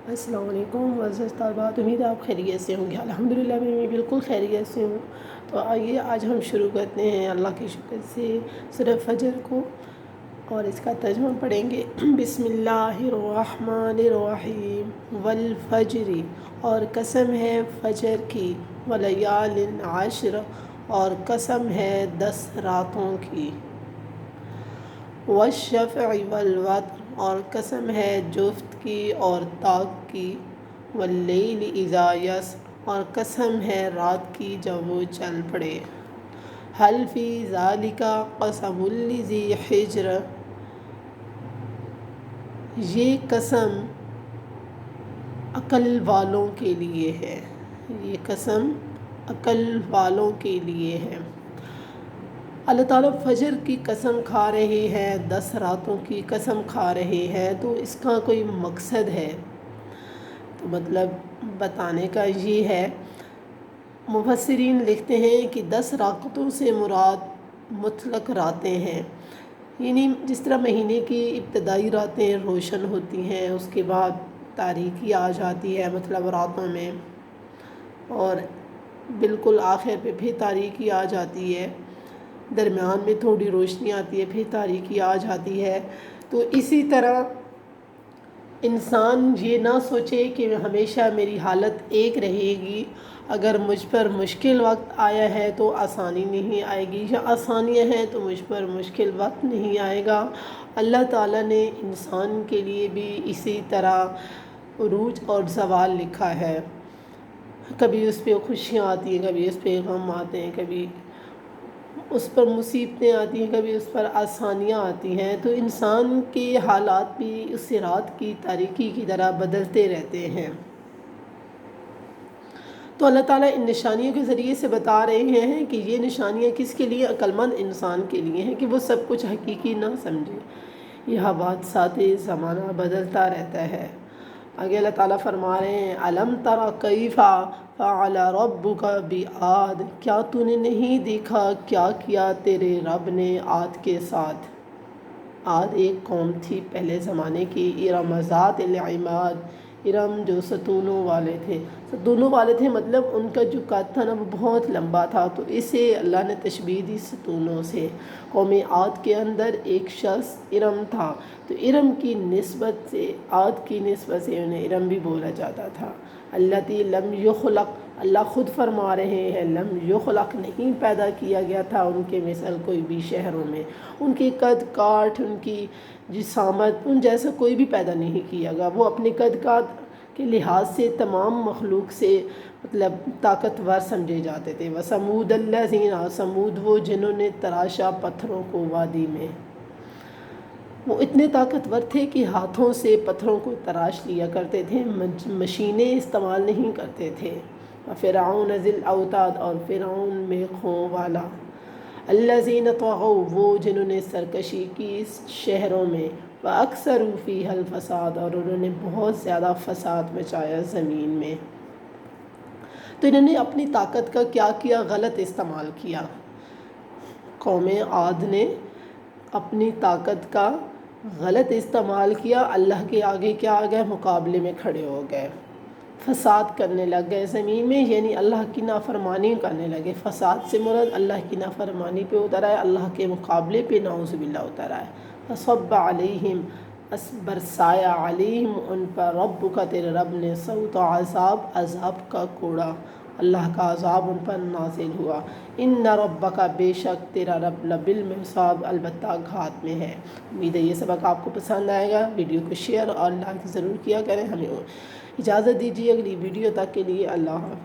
السلام علیکم معزز طالبات، امید ہے آپ خیریت سے ہوں گے۔ الحمدللہ میں بھی بالکل خیریت سے ہوں۔ تو آئیے آج ہم شروع کرتے ہیں اللہ کی شکر سے سورہ فجر کو، اور اس کا ترجمہ پڑھیں گے۔ بسم اللہ الرحمن الرحیم۔ والفجر، اور قسم ہے فجر کی، ولیال عشر، اور قسم ہے 10 راتوں کی، والشفع والوتر، اور قسم ہے جفت کی اور طاق کی، واللیل اذا یسر، اور قسم ہے رات کی جب وہ چل پڑے۔ حل فی ذالک قسم لذی حجر، یہ قسم عقل والوں کے لیے ہے، یہ قسم عقل والوں کے لیے ہے۔ اللہ تعالیٰ فجر کی قسم کھا رہے ہیں، 10 راتوں کی قسم کھا رہے ہیں، تو اس کا کوئی مقصد ہے؟ تو مطلب بتانے کا یہ ہے، مفسرین لکھتے ہیں کہ 10 راتوں سے مراد مطلق راتیں ہیں، یعنی جس طرح مہینے کی ابتدائی راتیں روشن ہوتی ہیں، اس کے بعد تاریکی آ جاتی ہے مطلب راتوں میں، اور بالکل آخر پہ پھر تاریکی آ جاتی ہے، درمیان میں تھوڑی روشنی آتی ہے، پھر تاریکی آ جاتی ہے۔ تو اسی طرح انسان یہ نہ سوچے کہ ہمیشہ میری حالت ایک رہے گی، اگر مجھ پر مشکل وقت آیا ہے تو آسانی نہیں آئے گی، یا آسانیاں ہیں تو مجھ پر مشکل وقت نہیں آئے گا۔ اللہ تعالیٰ نے انسان کے لیے بھی اسی طرح عروج اور زوال لکھا ہے، کبھی اس پہ خوشیاں آتی ہیں، کبھی اس پہ غم آتے ہیں، کبھی اس پر مصیبتیں آتی ہیں، کبھی اس پر آسانیاں آتی ہیں۔ تو انسان کے حالات بھی اس رات کی تاریکی کی طرح بدلتے رہتے ہیں۔ تو اللہ تعالیٰ ان نشانیوں کے ذریعے سے بتا رہے ہیں کہ یہ نشانیاں کس کے لیے؟ عقل مند انسان کے لیے ہیں، کہ وہ سب کچھ حقیقی نہ سمجھے۔ یہ حوادثات زمانہ بدلتا رہتا ہے۔ آگے اللہ تعالیٰ فرما رہے ہیں، الم تر کیف فعل ربک بعاد، کیا تو نے نہیں دیکھا کیا کیا تیرے رب نے عاد کے ساتھ۔ عاد ایک قوم تھی پہلے زمانے کی، ارم ذات العماد، ارم جو ستونوں والے تھے، ستونوں والے تھے مطلب ان کا جو قد تھا نا وہ بہت لمبا تھا، تو اسے اللہ نے تشبیہ دی ستونوں سے۔ قوم عاد کے اندر ایک شخص ارم تھا، تو ارم کی نسبت سے، عاد کی نسبت سے انہیں ارم بھی بولا جاتا تھا۔ التی لم یخلق، اللہ خود فرما رہے ہیں، لم یخلق، نہیں پیدا کیا گیا تھا ان کے مثل کوئی بھی شہروں میں، ان کے قد کاٹ، ان کی جسامت، ان جیسا کوئی بھی پیدا نہیں کیا گیا۔ وہ اپنے قد کاٹ کے لحاظ سے تمام مخلوق سے مطلب طاقتور سمجھے جاتے تھے۔ وَثَمُودَ الَّذِينَ، سمود وہ جنہوں نے تراشا پتھروں کو وادی میں، وہ اتنے طاقتور تھے کہ ہاتھوں سے پتھروں کو تراش لیا کرتے تھے، مشینیں استعمال نہیں کرتے تھے۔ فرعون ذی الاوتاد، اور فرعون میخوں والا۔ الذین طغوا، وہ جنہوں نے سرکشی کی شہروں میں، وَأَكْثَرُوا فِيهَا الْفَسَادَ، اور انہوں نے بہت زیادہ فساد مچایا زمین میں۔ تو انہوں نے اپنی طاقت کا کیا کیا؟ غلط استعمال کیا۔ قوم عاد نے اپنی طاقت کا غلط استعمال کیا، اللہ کے آگے کیا آ گئے؟ مقابلے میں کھڑے ہو گئے، فساد کرنے لگ گئے زمین میں، یعنی اللہ کی نافرمانی کرنے لگے۔ فساد سے مراد اللہ کی نافرمانی پہ اتر آئے، اللہ کے مقابلے پہ نعوذ باللہ اتر آئے۔ فصب علیہم، برسایا علیہم ان پر، ربک تیرے رب نے، صوت عذاب، عذاب کا کوڑا، اللہ کا عذاب ان پر نازل ہوا۔ ان ربک، بے شک تیرا رب، لبالمرصاد، البتہ گھات میں ہے۔ امید ہے یہ سبق آپ کو پسند آئے گا۔ ویڈیو کو شیئر اور لائک ضرور کیا کریں۔ ہمیں اجازت دیجیے اگلی ویڈیو تک کے لیے، اللہ حافظ۔